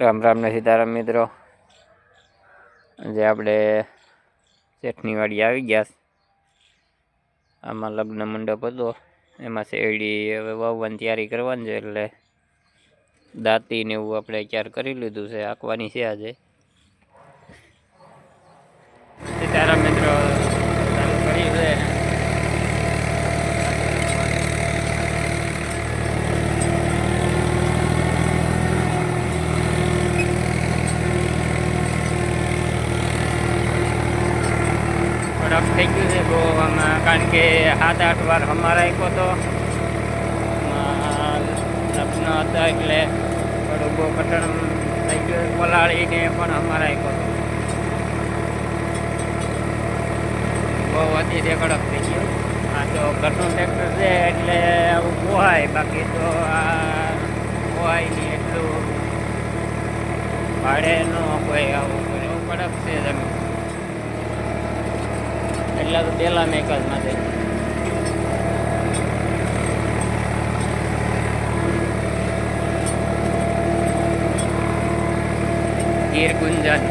રામ રામ ને સીતારામ મિત્રો. જે આપણે શેઠની વાડી આવી ગયા. આમાં લગ્ન મંડપ હતો, એમાં શેરડી હવે વાવવાની તૈયારી કરવાની છે. એટલે દાંતી ને એવું આપણે તૈયાર કરી લીધું છે, આંકવાની છે આજે. સીતારામ મિત્રો ચાલુ કરી છે. થઈ ગયું છે બહુ આમાં, કારણ કે 7-8 વાર અમારા આપ્યો હતો. લગ્ન હતા એટલે થોડું બહુ કઠણ થઈ ગયું. પલાળીને પણ અમારા આપ્યો હતો, બહુ અતિશય કડક થઈ ગયું. આ તો ઘરનું ટ્રેક્ટર છે એટલે આવું પોહાય, બાકી તો આ પોહાય નહીં. એટલું ભાડે ન કોઈ આવું એવું કડક છે જમીન. એટલા તો પેલા મેં કલ માટે ગીર ગુંજન